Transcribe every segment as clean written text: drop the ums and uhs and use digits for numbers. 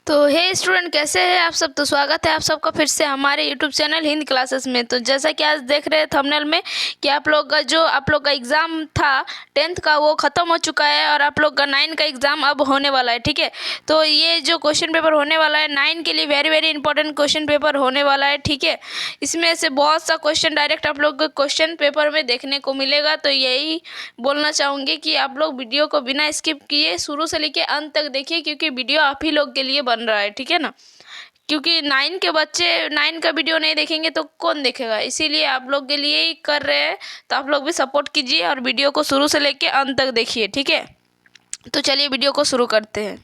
तो हे स्टूडेंट, कैसे हैं आप सब। तो स्वागत है आप सबका फिर से हमारे यूट्यूब चैनल हिंदी क्लासेस में। तो जैसा कि आज देख रहे हैं थंबनेल में कि आप लोग का एग्ज़ाम था 10th का, वो ख़त्म हो चुका है और आप लोग का 9 का एग्ज़ाम अब होने वाला है। ठीक है, तो ये जो क्वेश्चन पेपर होने वाला है 9 के लिए very very important question paper होने वाला है। ठीक है, इसमें से बहुत सा क्वेश्चन डायरेक्ट आप लोग को क्वेश्चन पेपर में देखने को मिलेगा। तो यही बोलना चाहूँगी कि आप लोग वीडियो को बिना स्किप किए शुरू से लेके अंत तक देखिए, क्योंकि वीडियो आप ही लोग के लिए बन रहा है। ठीक है ना, क्योंकि 9 के बच्चे 9 का वीडियो नहीं देखेंगे तो कौन देखेगा, इसीलिए आप लोग के लिए ही कर रहे हैं। तो आप लोग भी सपोर्ट कीजिए और वीडियो को शुरू से लेके अंत तक देखिए। ठीक है, तो चलिए वीडियो को शुरू करते हैं।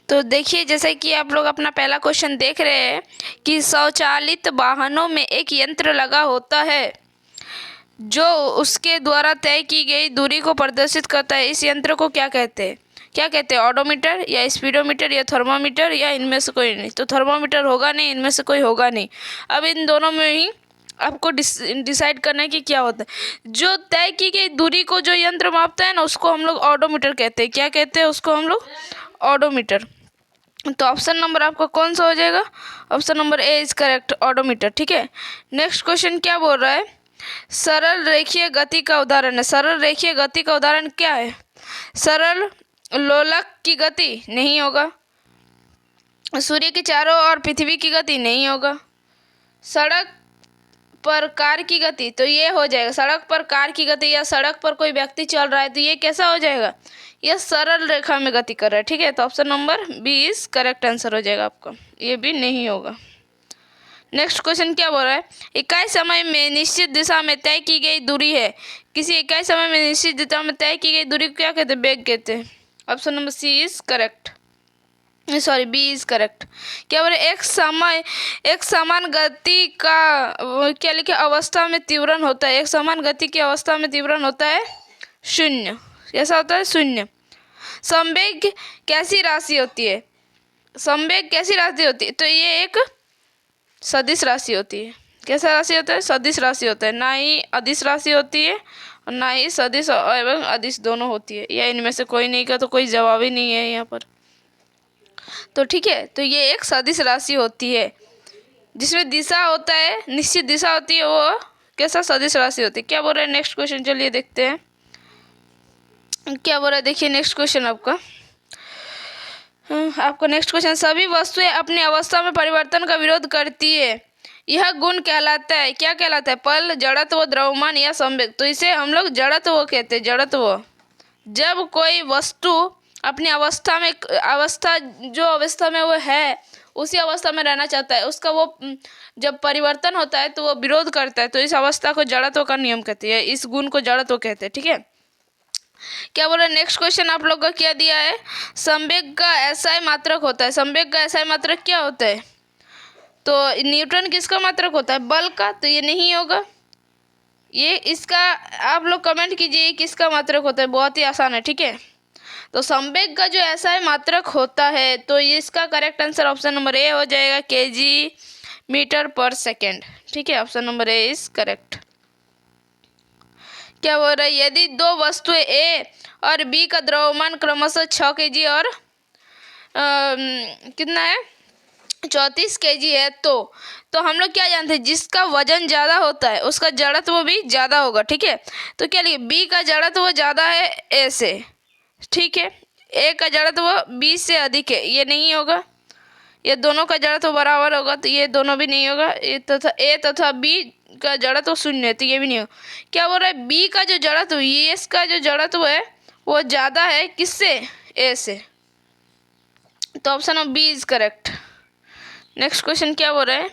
तो देखिए, जैसे कि आप लोग अपना पहला क्वेश्चन देख रहे हैं कि स्वचालित वाहनों में एक यंत्र लगा होता है जो उसके द्वारा तय की गई दूरी को प्रदर्शित करता है। इस यंत्र को क्या कहते हैं? क्या कहते हैं? ऑडोमीटर या स्पीडोमीटर या थर्मोमीटर या इनमें से कोई नहीं। तो थर्मोमीटर होगा नहीं, इनमें से कोई होगा नहीं। अब इन दोनों में ही आपको डिसाइड करना है कि क्या होता है। जो तय की गई दूरी को जो यंत्र मापता है ना, उसको हम लोग ऑडोमीटर कहते हैं। क्या कहते हैं उसको हम लोग? ऑडोमीटर। तो ऑप्शन नंबर आपका कौन सा हो जाएगा? Option number A is correct, odometer. ठीक है, नेक्स्ट क्वेश्चन क्या बोल रहा है? सरल रेखीय गति का उदाहरण है। सरल रेखीय गति का उदाहरण क्या है? सरल लोलक की गति नहीं होगा। सूर्य के चारों ओर पृथ्वी की गति नहीं होगा। सड़क पर कार की गति, तो ये हो जाएगा सड़क पर कार की गति, या सड़क पर कोई व्यक्ति चल रहा है तो ये कैसा हो जाएगा? यह सरल रेखा में गति कर रहा है। ठीक है, तो option number B is correct answer हो जाएगा आपका, ये भी नहीं होगा। नेक्स्ट क्वेश्चन क्या बोल रहा है? इकाई समय में निश्चित दिशा में तय की गई दूरी है। किसी इकाई समय में निश्चित दिशा में तय की गई दूरी को क्या कहते हैं? वेग कहते हैं। Option number C is correct, sorry B is correct. क्या बोल रहे? एक समान गति का क्या लिखे? अवस्था में त्वरण होता है। एक समान गति की अवस्था में त्वरण होता है शून्य। ऐसा होता है शून्य। संवेग कैसी राशि होती है? संवेग कैसी राशि होती है? तो ये एक सदिश राशि होती है। कैसा राशि होता है? सदिश राशि होता है। ना ही अदिश राशि होती है और ना ही सदिश एवं अदिश दोनों होती है। या इनमें से कोई नहीं का तो कोई जवाब ही नहीं है यहाँ पर। तो ठीक है, तो ये एक सदिश राशि होती है जिसमें दिशा होता है, निश्चित दिशा होती है। वो कैसा? सदिश राशि होती है। क्या बोल रहे हैं नेक्स्ट क्वेश्चन? चलिए देखते हैं क्या बोल रहा है। देखिए नेक्स्ट क्वेश्चन आपका नेक्स्ट क्वेश्चन, सभी वस्तुएं अपनी अवस्था में परिवर्तन का विरोध करती है। यह गुण कहलाता है, क्या कहलाता है? पल, जड़त्व, द्रव्यमान या संवेग। तो इसे हम लोग जड़त्व कहते हैं। जड़त्व, जब कोई वस्तु अपनी जो अवस्था में वो है उसी अवस्था में रहना चाहता है, उसका वो जब परिवर्तन होता है तो वो विरोध करता है, तो इस अवस्था को जड़त्व का नियम कहते हैं। इस गुण को जड़त्व कहते हैं। ठीक है, क्या बोल रहे हैं नेक्स्ट क्वेश्चन आप लोग का? क्या दिया है? संवेग का एसआई मात्रक होता है। संवेग का एसआई मात्रक क्या होता है? तो न्यूटन किसका मात्रक होता है? बल का। तो ये नहीं होगा। ये इसका आप लोग कमेंट कीजिए किसका मात्रक होता है, बहुत ही आसान है। ठीक है, तो संवेग का जो एसआई मात्रक होता है, तो इसका करेक्ट आंसर ऑप्शन नंबर ए हो जाएगा, केजी मीटर पर सेकेंड। ठीक है, option number A is correct. क्या बोल रहा है? यदि दो वस्तुएं ए और बी का द्रव्यमान क्रमशः 6 केजी और कितना है 34 केजी है, तो हम लोग क्या जानते हैं? जिसका वजन ज़्यादा होता है उसका जड़त्व भी ज़्यादा होगा। ठीक है, तो क्या लिखे? बी का जड़त्व ज़्यादा है ए से। ठीक है, ए का जड़त्व बी से अधिक है, ये नहीं होगा। ये दोनों का जड़त्व बराबर होगा, तो ये दोनों भी नहीं होगा। ए तथा बी का जड़त्व शून्य है, तो ये भी नहीं होगा। क्या बोल रहा है? बी का जो जड़त्व, ये इसका जो जड़त्व है वो ज़्यादा है किससे? ए से। तो option of B is correct. Next question क्या बोल रहा है?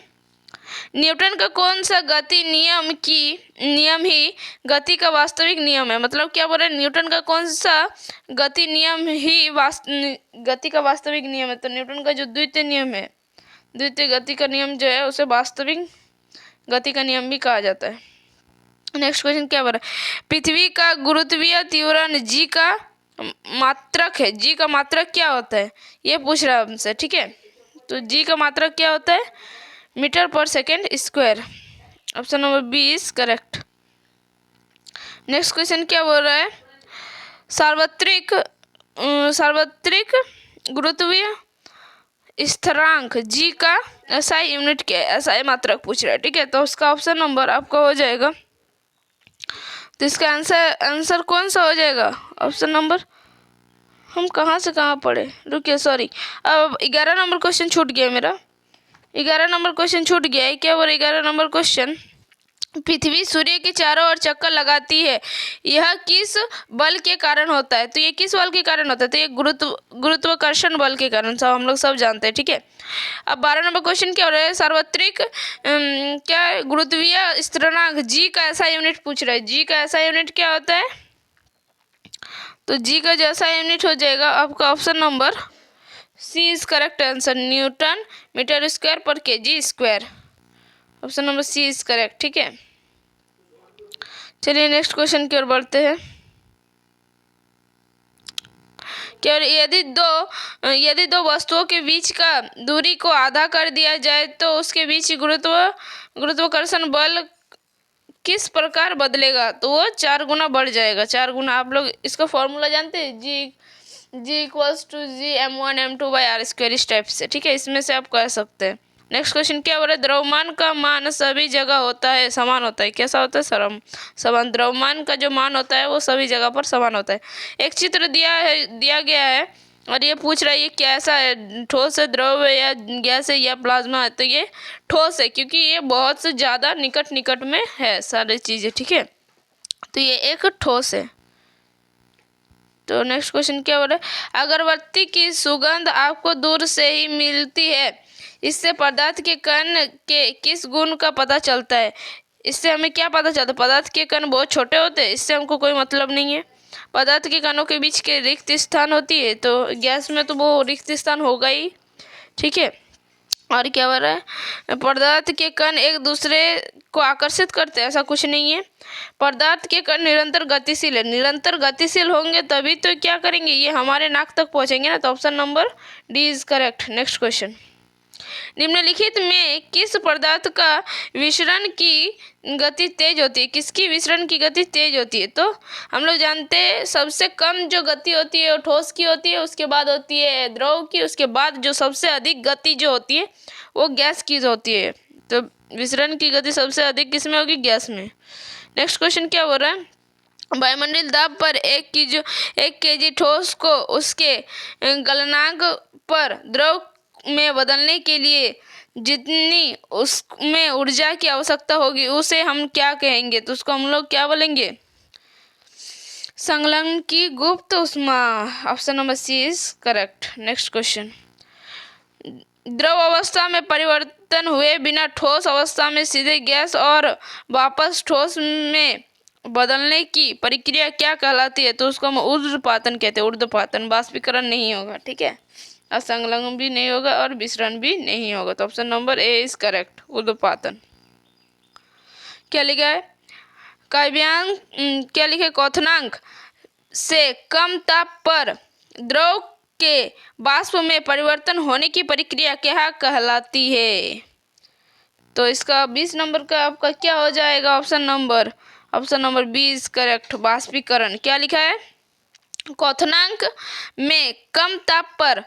न्यूटन का कौन सा गति नियम ही गति का वास्तविक नियम है? मतलब क्या बोल रहे हैं? न्यूटन का कौन सा गति नियम ही गति का वास्तविक नियम है? तो न्यूटन का जो द्वितीय नियम है, द्वितीय गति का नियम जो है उसे वास्तविक गति का नियम भी कहा जाता है। नेक्स्ट क्वेश्चन क्या बोल रहा है? पृथ्वी का गुरुत्वीय त्वरण जी का मात्रक है। जी का मात्रक क्या होता है ये पूछ रहा है हमसे। ठीक है, तो जी का मात्रक क्या होता है? Metre per second square. Option number B is correct. Next question क्या बोल रहा है? सार्वत्रिक गुरुत्वीय स्थिरांक जी का एसआई यूनिट क्या है, एसआई मात्रक पूछ रहा है। ठीक है, तो उसका ऑप्शन नंबर आपका हो जाएगा, तो इसका आंसर कौन सा हो जाएगा, ऑप्शन नंबर, हम कहाँ से कहाँ पढ़े, रुकिए सॉरी, अब 11 नंबर क्वेश्चन छूट गया मेरा, 11 नंबर क्वेश्चन छूट गया है। क्या बोल 11 नंबर क्वेश्चन, पृथ्वी सूर्य के चारों ओर चक्कर लगाती है, यह किस बल के कारण होता है, तो ये किस बल के कारण होता है, तो ये गुरुत्वाकर्षण बल के कारण, सब हम लोग सब जानते हैं। ठीक है, अब 12 नंबर क्वेश्चन क्या हो रहा है, सार्वत्रिक क्या है? गुरुत्वीय स्थिरांक जी का ऐसा यूनिट पूछ रहा है, जी का ऐसा यूनिट क्या होता है, तो जी का जैसा यूनिट हो जाएगा आपका option number C is correct answer, Newton metre square पर KG square, option number C is correct. ठीक है, चलिए नेक्स्ट क्वेश्चन की ओर बढ़ते हैं। क्या यदि दो वस्तुओं के बीच का दूरी को आधा कर दिया जाए तो उसके बीच गुरुत्वाकर्षण बल किस प्रकार बदलेगा, तो वो 4 गुना बढ़ जाएगा, 4 गुना। आप लोग इसका फॉर्मूला जानते हैं, G equals to G m1 m2 by R square, इस टाइप से। ठीक है, इसमें से आप कह सकते हैं। नेक्स्ट क्वेश्चन क्या हो रहा है, द्रव्यमान का मान सभी जगह होता है, समान होता है, कैसा होता है, समान। द्रव्यमान का जो मान होता है वो सभी जगह पर समान होता है। एक चित्र दिया गया है और ये पूछ रहा है ये कैसा है, ठोस है, द्रव है, या गैस है, या प्लाज्मा है, तो ये ठोस है, क्योंकि ये बहुत से ज़्यादा निकट में है सारी चीज़ें। ठीक है, तो ये एक ठोस है। तो नेक्स्ट क्वेश्चन क्या हो रहा है, अगरबत्ती की सुगंध आपको दूर से ही मिलती है, इससे पदार्थ के कण के किस गुण का पता चलता है, इससे हमें क्या पता चलता है, पदार्थ के कण बहुत छोटे होते हैं, इससे हमको कोई मतलब नहीं है। पदार्थ के कणों के बीच के रिक्त स्थान होती है, तो गैस में तो वो रिक्त स्थान होगा ही। ठीक है, और क्या हो रहा है, पदार्थ के कण एक दूसरे को आकर्षित करते हैं, ऐसा कुछ नहीं है। पदार्थ के कण निरंतर गतिशील है, निरंतर गतिशील होंगे तभी तो क्या करेंगे, ये हमारे नाक तक पहुंचेंगे ना, तो option number D is correct. Next question, निम्नलिखित में किस पदार्थ का विसरण की गति तेज होती है, किसकी विसरण की गति तेज होती है, तो हम लोग जानते हैं सबसे कम जो गति होती है वो ठोस की होती है, उसके बाद होती है द्रव की, उसके बाद जो सबसे अधिक गति जो होती है वो गैस की होती है, तो विसरण की गति सबसे अधिक किस में होगी, गैस में। नेक्स्ट क्वेश्चन क्या हो रहा है, वायुमंडल दाब पर 1 केजी ठोस को उसके गलनांक पर द्रव में बदलने के लिए जितनी उसमें ऊर्जा की आवश्यकता होगी उसे हम क्या कहेंगे, तो उसको हम लोग क्या बोलेंगे, संलग्न की गुप्त ऊष्मा, option number C is correct. Next question, द्रव अवस्था में परिवर्तन हुए बिना ठोस अवस्था में सीधे गैस और वापस ठोस में बदलने की प्रक्रिया क्या कहलाती है, तो उसको हम ऊर्ध्वपातन कहते हैं, ऊर्ध्वपातन। बाष्पीकरण नहीं होगा, ठीक है, असंलग्न भी नहीं होगा और विसरण भी नहीं होगा, तो option number A is correct, ऊर्ध्वपातन। क्या लिखा है, काव्यांक क्या लिखे, क्वथनांक से कम ताप पर द्रव के वाष्प में परिवर्तन होने की प्रक्रिया क्या कहलाती है, तो इसका 20 नंबर का आपका क्या हो जाएगा, option number B is correct, बाष्पीकरण। क्या लिखा है, क्वथनांक में कम ताप पर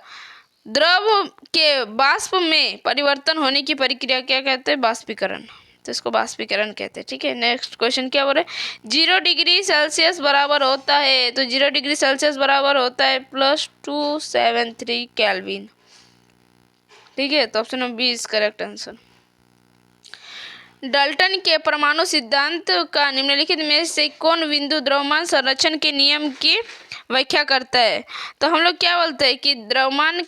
द्रव के वाष्प में परिवर्तन होने की प्रक्रिया क्या कहते हैं, बाष्पीकरण, तो इसको बाष्पीकरण कहते हैं। ठीक है, नेक्स्ट क्वेश्चन क्या बोल रहे हैं, 0 डिग्री सेल्सियस बराबर होता है, तो 0 डिग्री सेल्सियस बराबर होता है +273 केल्विन। ठीक है, तो option number B is correct answer. Dalton के परमाणु सिद्धांत का निम्नलिखित में से कौन बिंदु द्रव्यमान संरक्षण के नियम की व्याख्या करता है, तो हम लोग क्या बोलते हैं कि द्रव्यमान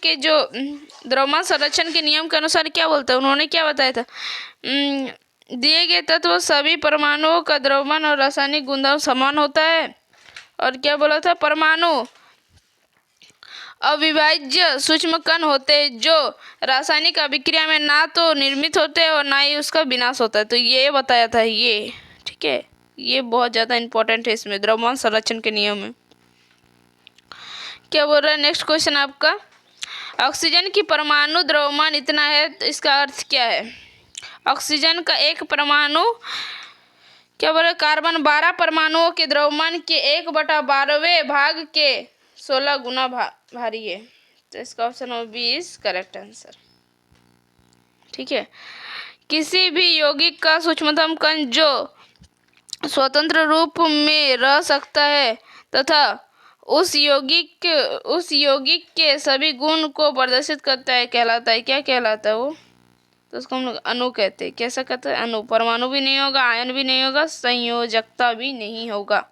संरक्षण के नियम के अनुसार क्या बोलते हैं, उन्होंने क्या बताया था, दिए गए तत्व सभी परमाणुओं का द्रव्यमान और रासायनिक गुणधर्म समान होता है, और क्या बोला था, परमाणु अविभाज्य सूक्ष्म कण होते हैं जो रासायनिक अभिक्रिया में ना तो निर्मित होते हैं और ना ही उसका विनाश होता है, तो ये बताया था ये। ठीक है, ये बहुत ज़्यादा इंपॉर्टेंट है इसमें, द्रव्यमान संरक्षण के नियम में। क्या बोल रहा है नेक्स्ट क्वेश्चन आपका, ऑक्सीजन की परमाणु द्रव्यमान इतना है, तो इसका अर्थ क्या है, ऑक्सीजन का एक परमाणु क्या बोल रहा है, कार्बन 12 परमाणुओं के द्रव्यमान के 1/12वें भाग के 16 गुना भारी है, तो इसका option number B is correct answer. ठीक है, किसी भी यौगिक का सूक्ष्मतम कण जो स्वतंत्र रूप में रह सकता है तथा उस यौगिक के सभी गुण को प्रदर्शित करता है कहलाता है, क्या कहलाता है वो? तो उसको हम लोग अणु कहते हैं। कैसा कहते हैं? अणु। परमाणु भी नहीं होगा, आयन भी नहीं होगा, संयोजकता भी नहीं होगा।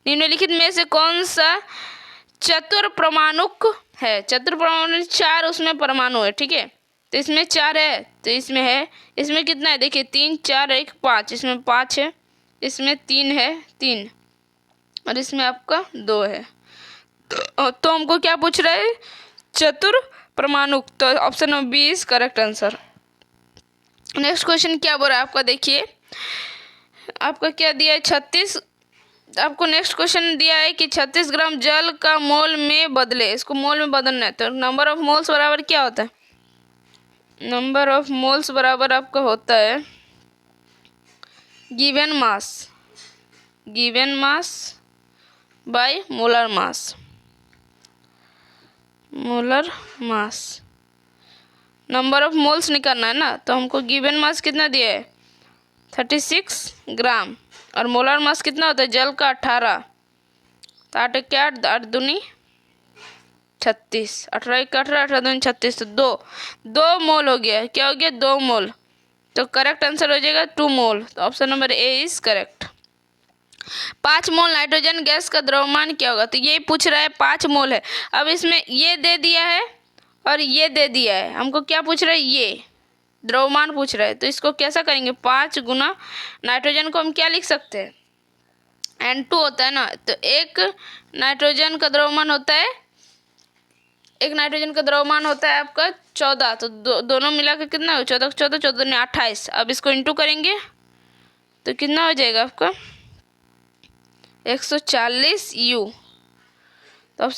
निम्नलिखित में से कौन सा चतुर्परमाणुक है? चतुर्परमाणु 4 उसमें परमाणु है। ठीक है, तो इसमें 4 है, तो इसमें है, इसमें कितना है? देखिए 3 4 1 5, इसमें 5 है, इसमें 3 है 3, और इसमें आपका 2 है। तो हमको क्या पूछ रहा है? चतुर्परमाणुक। तो option number B is correct answer. Next question क्या बोल रहा है आपका? देखिए आपका क्या दिया है? 36। आपको नेक्स्ट क्वेश्चन दिया है कि 36 ग्राम जल का मोल में बदले, इसको मोल में बदलना है। तो नंबर ऑफ मोल्स बराबर क्या होता है? नंबर ऑफ मोल्स बराबर आपका होता है given mass by molar mass. Number of moles निकालना है ना, तो हमको गिवन मास कितना दिया है? 36 ग्राम, और मोलर मास कितना होता है जल का? 18। तो 8 क्या? 8 दूनी 36, 18 1 18, 18 दूनी 36, तो 2 मोल हो गया। क्या हो गया? 2 मोल। तो करेक्ट आंसर हो जाएगा 2 मोल। तो option number A is correct. 5 mole nitrogen gas का द्रव्यमान क्या होगा? तो ये पूछ रहा है 5 मोल है। अब इसमें ये दे दिया है और ये दे दिया है, हमको क्या पूछ रहा है? ये द्रव्यमान पूछ रहा है। तो इसको कैसा करेंगे? 5 गुना नाइट्रोजन को हम क्या लिख सकते हैं? N2 होता है ना, तो एक नाइट्रोजन का द्रव्यमान होता है, एक नाइट्रोजन का द्रव्यमान होता है आपका 14। तो दोनों मिलाकर कितना हो? 14 14 14 ने 28। अब इसको इंटू करेंगे तो कितना हो जाएगा आपका? 140 U। तो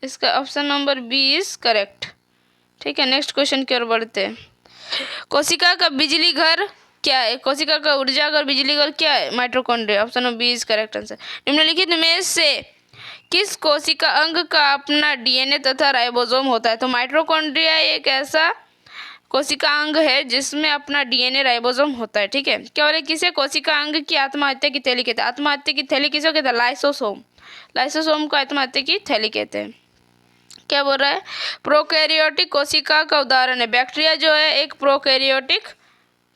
इसका option number B is correct. ठीक है, नेक्स्ट क्वेश्चन की ओर बढ़ते हैं। कोशिका का बिजली घर क्या है? कोशिका का ऊर्जा घर, बिजली घर क्या है? Mitochondria. Option number B is correct answer. निम्नलिखित में से किस कोशिका अंग का अपना डीएनए तथा राइबोसोम होता है? तो माइटोकॉन्ड्रिया एक ऐसा कोशिका अंग है जिसमें अपना डीएनए राइबोसोम होता है। ठीक है, क्या बोले? किसे कोशिका अंग की आत्महत्या की थैली कहते हैं? आत्महत्या की थैली किसे कहते हैं? लाइसोसोम को आत्महत्या की थैली कहते हैं। क्या बोल रहा है? प्रोकैरियोटिक कोशिका का उदाहरण है। बैक्टीरिया जो है एक प्रोकैरियोटिक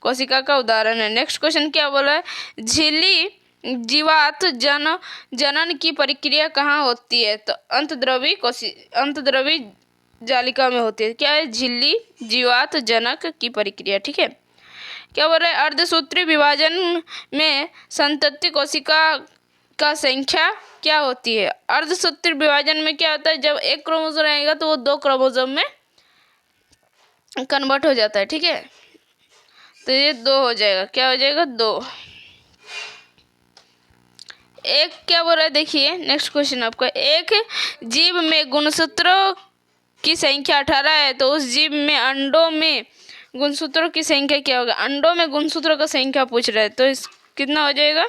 कोशिका का उदाहरण है। नेक्स्ट क्वेश्चन क्या बोला है? झिल्ली जीवात जनन की प्रक्रिया कहाँ होती है? तो अंतद्रवी जालिका में होती है। क्या है? झिल्ली जीवात जनक की प्रक्रिया। ठीक है, क्या बोल रहा है? अर्धसूत्री विभाजन में संतति कोशिका का संख्या क्या होती है? अर्धसूत्री विभाजन में क्या होता है? जब एक क्रोमोसोम रहेगा तो वो 2 क्रोमोसोम में कन्वर्ट हो जाता है। ठीक है, तो ये 2 हो जाएगा। क्या हो जाएगा? 2। एक क्या बोल रहा है? देखिए नेक्स्ट क्वेश्चन आपका, एक जीव में गुणसूत्रों की संख्या 18 है, तो उस जीव में अंडों में गुणसूत्रों की संख्या क्या होगा? अंडों में गुणसूत्रों का संख्या पूछ रहा है, तो इस कितना हो जाएगा?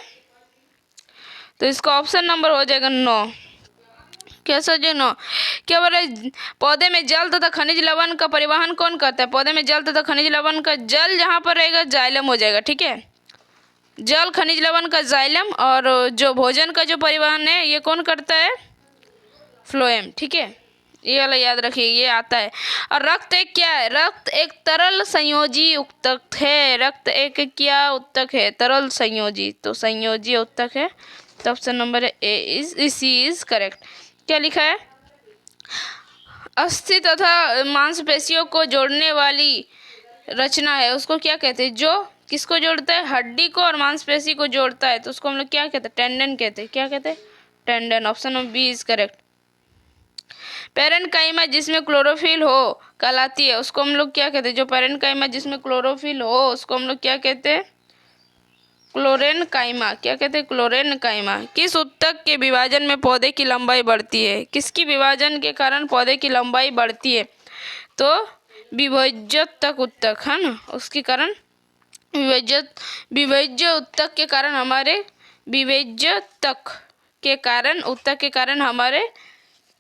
तो इसका ऑप्शन नंबर हो जाएगा 9। कैसा जो 9? क्या बोल रहा है? पौधे में जल तथा खनिज लवण का परिवहन कौन करता है? पौधे में जल तथा खनिज लवण का, जल जहाँ पर रहेगा जाइलम हो जाएगा। ठीक है, जल खनिज लवण का जाइलम, और जो भोजन का जो परिवहन है ये कौन करता है? फ्लोएम। ठीक है, ये वाला याद रखिए, ये आता है। और रक्त एक क्या है? रक्त एक तरल संयोजी उत्तक है। रक्त एक क्या उत्तक है? तरल संयोजी। तो संयोजी उत्तक है। तो option number A is correct. क्या लिखा है? अस्थि तथा मांसपेशियों को जोड़ने वाली रचना है, उसको क्या कहते हैं? जो किसको जोड़ता है? हड्डी को और मांसपेशी को जोड़ता है, तो उसको हम लोग क्या कहते हैं? टेंडन कहते हैं। क्या कहते हैं? Tendon. Option number B is correct. Parenchyma जिसमें क्लोरोफिल हो कहलाती है, उसको हम लोग क्या कहते हैं? जो पैरेन्काइमा जिसमें क्लोरोफिल हो उसको हम लोग क्या कहते हैं? क्लोरेन्काइमा। क्या कहते हैं? क्लोरेन्काइमा। किस उत्तक के विभाजन में पौधे की लंबाई बढ़ती है? किसकी विभाजन के कारण पौधे की लंबाई बढ़ती है? तो विभज्योत्तक उत्तक है ना, उसके कारण विभज्य उत्तक के कारण हमारे विभज्योत्तक के कारण उत्तक के कारण हमारे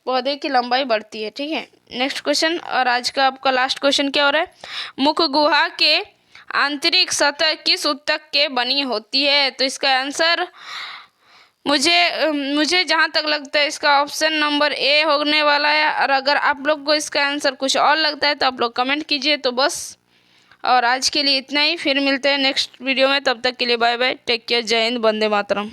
पौधे की लंबाई बढ़ती है। ठीक है, नेक्स्ट क्वेश्चन, और आज का आपका लास्ट क्वेश्चन क्या हो रहा है, मुख गुहा के आंतरिक सतह किस ऊतक के बनी होती है? तो इसका आंसर मुझे जहाँ तक लगता है इसका ऑप्शन नंबर ए होने वाला है। और अगर आप लोग को इसका आंसर कुछ और लगता है तो आप लोग कमेंट कीजिए। तो बस, और आज के लिए इतना ही, फिर मिलते हैं नेक्स्ट वीडियो में। तब तक के लिए बाय बाय, टेक केयर, जय हिंद, वंदे मातरम।